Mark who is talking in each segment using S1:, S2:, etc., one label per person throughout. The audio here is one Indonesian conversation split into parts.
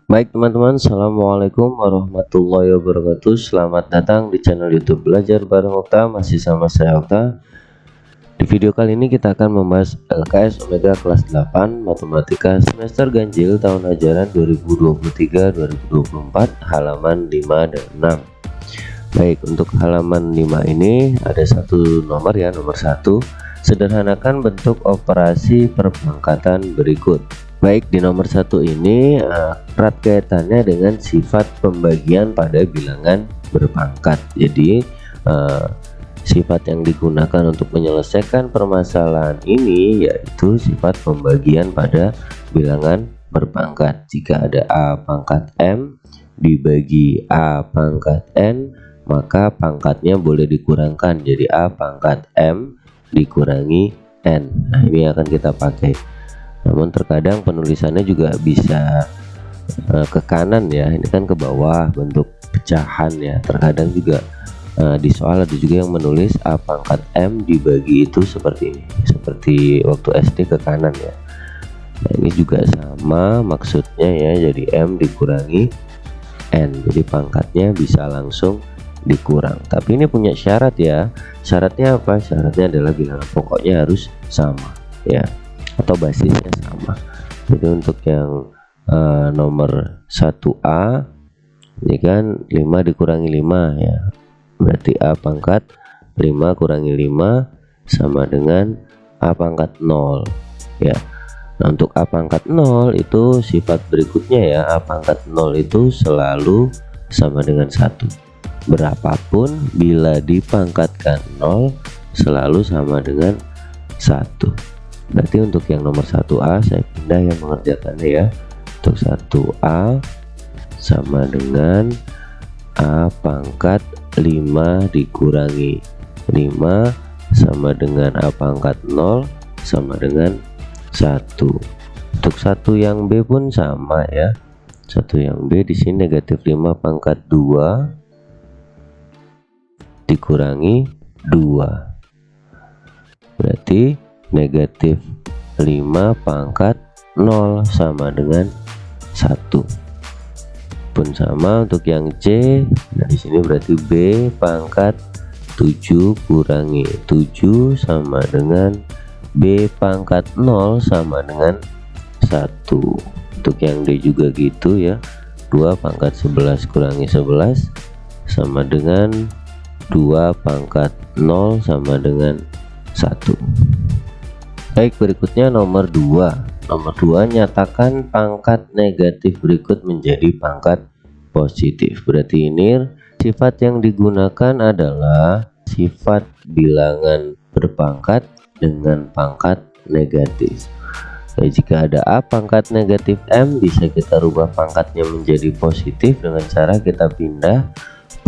S1: Baik teman-teman, Assalamualaikum warahmatullahi wabarakatuh. Selamat datang di channel YouTube Belajar Bareng Okta. Masih sama saya Okta. Di video kali ini kita akan membahas LKS Omega kelas 8 Matematika semester ganjil tahun ajaran 2023-2024 halaman 5 dan 6. Baik, untuk halaman 5 ini ada satu nomor ya, nomor 1. Sederhanakan bentuk operasi perpangkatan berikut. Baik, di nomor 1 ini erat kaitannya dengan sifat pembagian pada bilangan berpangkat. Jadi sifat yang digunakan untuk menyelesaikan permasalahan ini yaitu sifat pembagian pada bilangan berpangkat. Jika ada A pangkat M dibagi A pangkat N, maka pangkatnya boleh dikurangkan jadi A pangkat M dikurangi N. Nah, ini akan kita pakai. Namun terkadang penulisannya juga bisa ke kanan ya, ini kan ke bawah bentuk pecahan ya. Terkadang juga di soal ada juga yang menulis A pangkat M dibagi itu seperti ini, seperti waktu SD ke kanan ya. Nah, ini juga sama maksudnya ya, jadi M dikurangi N, jadi pangkatnya bisa langsung dikurang. Tapi ini punya syarat ya. Syaratnya apa? Syaratnya adalah bilangan pokoknya harus sama ya, atau basisnya sama. Jadi untuk yang nomor 1A ini kan 5 dikurangi 5 ya, berarti A pangkat 5 kurangi 5 sama dengan A pangkat 0 ya. Nah, untuk A pangkat 0 itu sifat berikutnya ya, A pangkat 0 itu selalu sama dengan 1. Berapapun bila dipangkatkan 0 selalu sama dengan 1. Berarti untuk yang nomor 1A saya pindah yang mengerjakannya ya. Untuk 1A sama dengan A pangkat 5 dikurangi 5 sama dengan A pangkat 0 sama dengan 1. Untuk satu yang B pun sama ya. Satu yang B di sini negatif 5 pangkat 2 dikurangi 2. Berarti negatif 5 pangkat 0 sama dengan 1. Pun sama untuk yang C. Nah, di sini berarti B pangkat 7 kurangi 7 sama dengan B pangkat 0 sama dengan 1. Untuk yang D juga gitu ya. 2 pangkat 11 kurangi 11 sama dengan 2 pangkat 0 sama dengan 1. Baik, berikutnya nomor 2. Nomor 2, nyatakan pangkat negatif berikut menjadi pangkat positif. Berarti ini sifat yang digunakan adalah sifat bilangan berpangkat dengan pangkat negatif. Nah, jika ada A pangkat negatif M, bisa kita rubah pangkatnya menjadi positif dengan cara kita pindah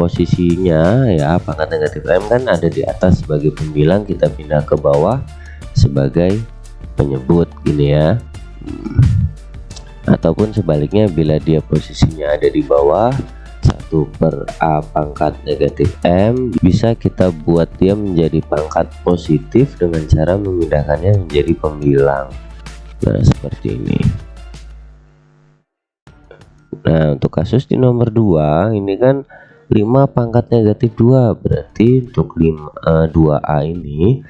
S1: posisinya ya. Pangkat negatif M kan ada di atas sebagai pembilang, kita pindah ke bawah sebagai penyebut gini ya. Ataupun sebaliknya, bila dia posisinya ada di bawah 1 per A pangkat negatif M, bisa kita buat dia menjadi pangkat positif dengan cara memindahkannya menjadi pembilang. Nah, seperti ini. Nah, untuk kasus di nomor 2 ini kan 5 pangkat negatif 2, berarti untuk 2A ini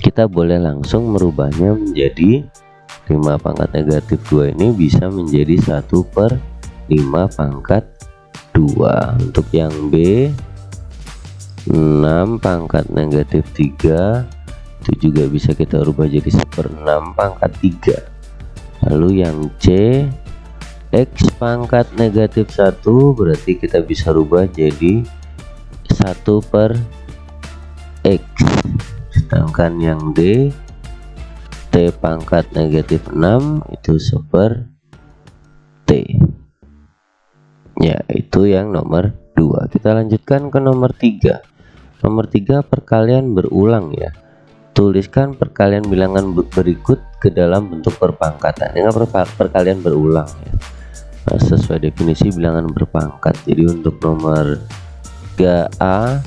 S1: kita boleh langsung merubahnya menjadi 5 pangkat negatif 2 ini bisa menjadi 1 per 5 pangkat 2. Untuk yang B 6 pangkat negatif 3 itu juga bisa kita rubah jadi 1/6 pangkat 3. Lalu yang C X pangkat negatif 1 berarti kita bisa rubah jadi 1 per X. Sedangkan yang D T pangkat negatif 6 itu 1 T ya. Itu yang nomor 2. Kita lanjutkan ke nomor 3. Nomor 3, perkalian berulang ya. Tuliskan perkalian bilangan berikut ke dalam bentuk perpangkatan dengan perkalian berulang ya. Nah, sesuai definisi bilangan berpangkat. Jadi untuk nomor 3A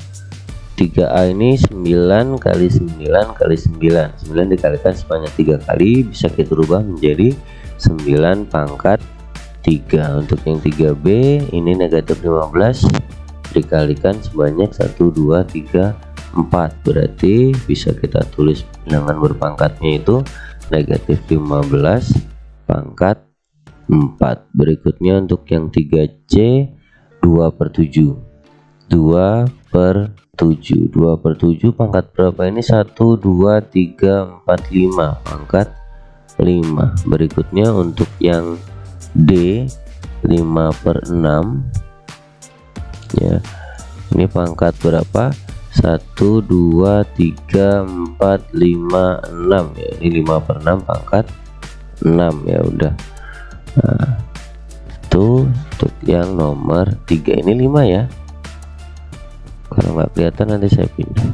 S1: ini 9 kali 9 kali 9. 9 dikalikan sebanyak 3 kali bisa kita rubah menjadi 9 pangkat 3. Untuk yang 3B ini negatif 15 dikalikan sebanyak 1 2 3 4, berarti bisa kita tulis bilangan berpangkatnya itu negatif 15 pangkat 4. Berikutnya untuk yang 3C 2/7, 2/7 2/7 pangkat berapa ini? 1 2 3 4 5 pangkat 5. Berikutnya untuk yang D 5/6 ya, ini pangkat berapa? 1 2 3 4 5 6 ya, ini 5/6 pangkat 6 ya udah. Nah, tuh untuk yang nomor 3 ini 5 ya, kalau nggak kelihatan nanti saya pindah.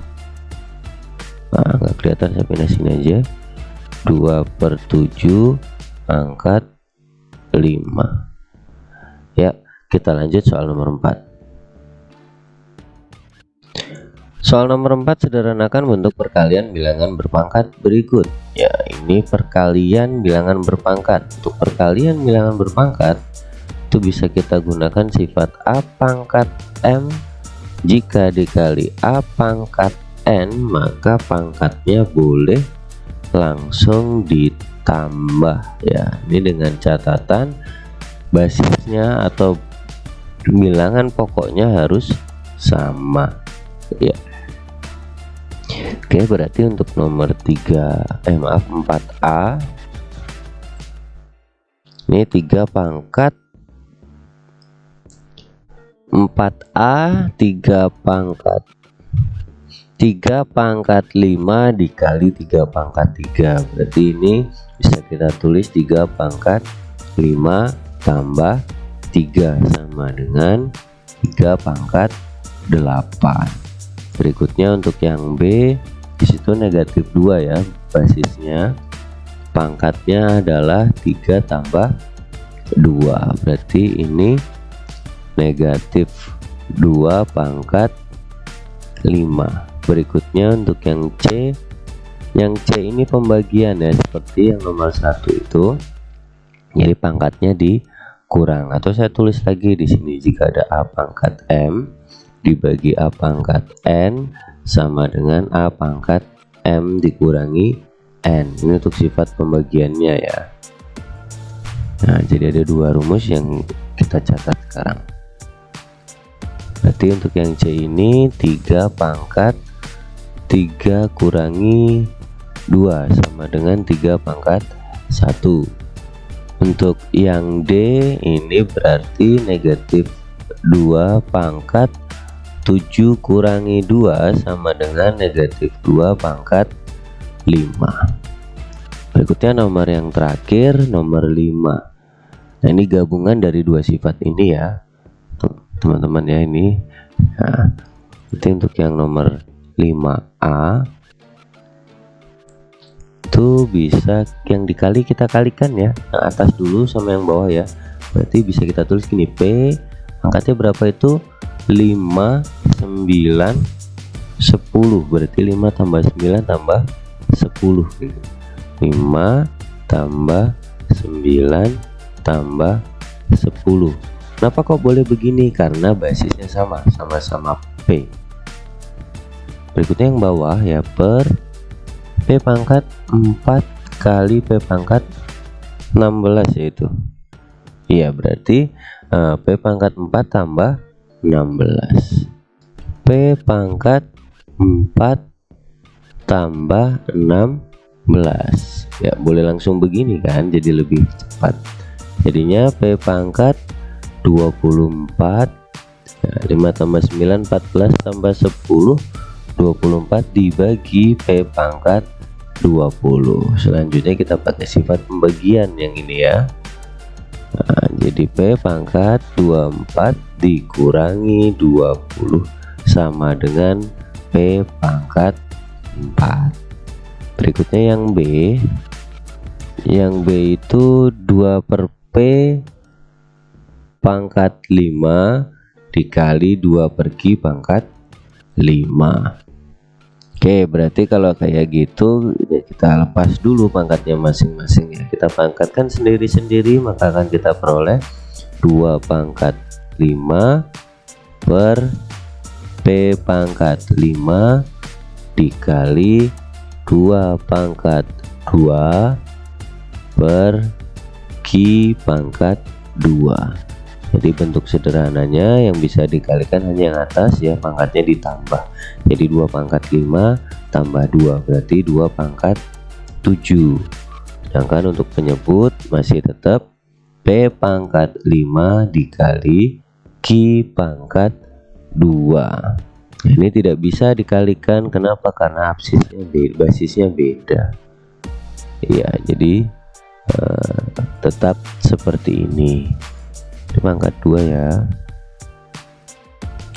S1: Nah, nggak kelihatan, saya pindah sini aja. 2/7 pangkat 5 ya. Kita lanjut soal nomor 4. Soal nomor 4, sederhanakan bentuk perkalian bilangan berpangkat berikut. Ya, ini perkalian bilangan berpangkat. Untuk perkalian bilangan berpangkat itu bisa kita gunakan sifat A pangkat M. Jika dikali A pangkat N, maka pangkatnya boleh langsung ditambah ya. Ini dengan catatan basisnya atau bilangan pokoknya harus sama ya. Oke, berarti untuk nomor 4A ini 3 pangkat 4A 3 pangkat 5 dikali 3 pangkat 3, berarti ini bisa kita tulis 3 pangkat 5 tambah 3 sama dengan 3 pangkat 8. Berikutnya untuk yang B, disitu negatif 2 ya basisnya, pangkatnya adalah 3 tambah 2, berarti ini negatif 2 pangkat 5. Berikutnya untuk yang C, ini pembagian ya, seperti yang nomor 1 itu, jadi pangkatnya dikurang, atau saya tulis lagi di sini, jika ada A pangkat M dibagi A pangkat N sama dengan A pangkat M dikurangi N. Ini untuk sifat pembagiannya ya. Nah, jadi ada 2 rumus yang kita catat sekarang. Berarti untuk yang C ini 3 pangkat 3 kurangi 2 sama dengan 3 pangkat 1. Untuk yang D ini berarti negatif 2 pangkat 7 kurangi 2 sama dengan negatif 2 pangkat 5. Berikutnya nomor yang terakhir, nomor 5. Nah, ini gabungan dari 2 sifat ini ya teman-teman ya. Ini nah, itu untuk yang nomor 5A itu bisa yang dikali kita kalikan ya, yang atas dulu sama yang bawah ya. Berarti bisa kita tulis gini, P angkatnya berapa itu? 5 9 10, berarti 5 tambah 9 tambah 10, 5 tambah 9 tambah 10. Kenapa kok boleh begini? Karena basisnya sama-sama P. Berikutnya yang bawah ya, per P pangkat 4 kali P pangkat 16 yaitu. Iya, berarti P pangkat 4 tambah 16. P pangkat 4 tambah 16 ya, boleh langsung begini kan, jadi lebih cepat. Jadinya P pangkat 24 ya, 5 tambah 9 14 tambah 10 24 dibagi P pangkat 20. Selanjutnya kita pakai sifat pembagian yang ini ya. Nah, jadi P pangkat 24 dikurangi 20 sama dengan P pangkat 4. Berikutnya yang B. Yang B itu 2 per P pangkat 5 dikali 2 per Q pangkat 5. Oke, berarti kalau kayak gitu kita lepas dulu pangkatnya masing-masing ya. Kita pangkatkan sendiri-sendiri, maka akan kita peroleh 2 pangkat 5 per P pangkat 5 dikali 2 pangkat 2 per Q pangkat 2. Jadi bentuk sederhananya yang bisa dikalikan hanya yang atas ya, pangkatnya ditambah. Jadi 2 pangkat 5 tambah 2 berarti 2 pangkat 7. Sedangkan untuk penyebut masih tetap P pangkat 5 dikali Q pangkat 2. Ini tidak bisa dikalikan, kenapa? Karena absisnya beda, basisnya beda. Ya, jadi tetap seperti ini. Ini pangkat 2 ya.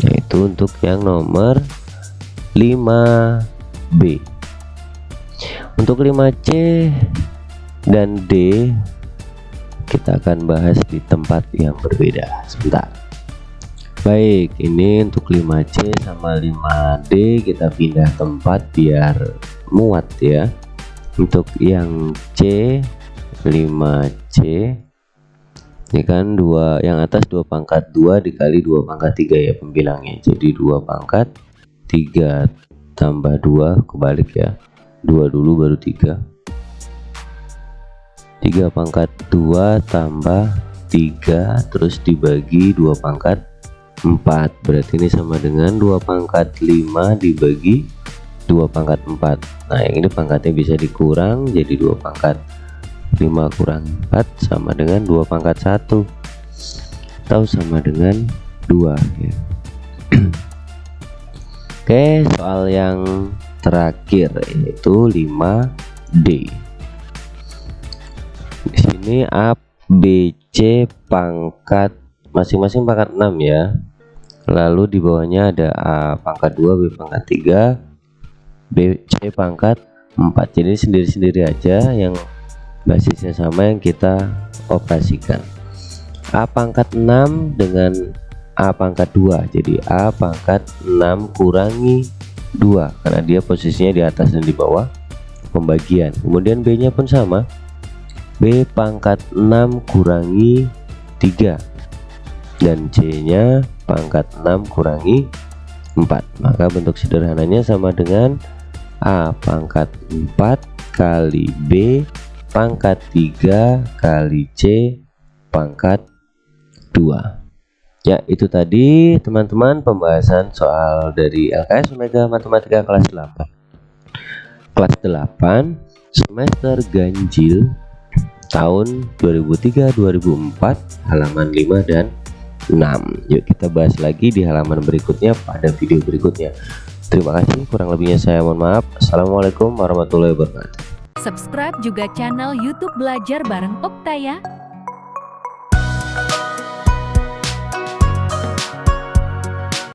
S1: Yaitu untuk yang nomor 5B. Untuk 5C dan D kita akan bahas di tempat yang berbeda. Sebentar. Baik, ini untuk 5C sama 5D kita pindah tempat biar muat ya. Untuk yang C, 5C ini kan 2, yang atas 2 pangkat 2 dikali 2 pangkat 3 ya pembilangnya. Jadi 2 pangkat 3 tambah 2, kebalik ya, 2 dulu baru 3. 3 pangkat 2 tambah 3 terus dibagi 2 pangkat 4, berarti ini sama dengan 2 pangkat 5 dibagi 2 pangkat 4. Nah yang ini pangkatnya bisa dikurang jadi 2 pangkat 5 kurang 4 sama dengan 2 pangkat 1 atau sama dengan 2 ya. Oke, soal yang terakhir yaitu 5D. Di sini A, B, C pangkat masing-masing pangkat 6 ya. Lalu di bawahnya ada A pangkat 2, B pangkat 3, B, C pangkat 4. Jadi sendiri-sendiri aja, yang basisnya sama yang kita operasikan. A pangkat 6 dengan A pangkat 2. Jadi A pangkat 6 kurangi 2 karena dia posisinya di atas dan di bawah pembagian. Kemudian B nya pun sama, B pangkat 6 kurangi 3 dan C nya pangkat 6 kurangi 4. Maka bentuk sederhananya sama dengan A pangkat 4 kali B pangkat 3 kali C pangkat 2. Ya, itu tadi teman-teman pembahasan soal dari LKS Omega Matematika kelas 8. Kelas 8 semester ganjil tahun 2003-2004 halaman 5 dan 6. Yuk kita bahas lagi di halaman berikutnya pada video berikutnya. Terima kasih, kurang lebihnya saya mohon maaf. Assalamualaikum warahmatullahi wabarakatuh.
S2: Subscribe juga channel YouTube Belajar Bareng Okta ya.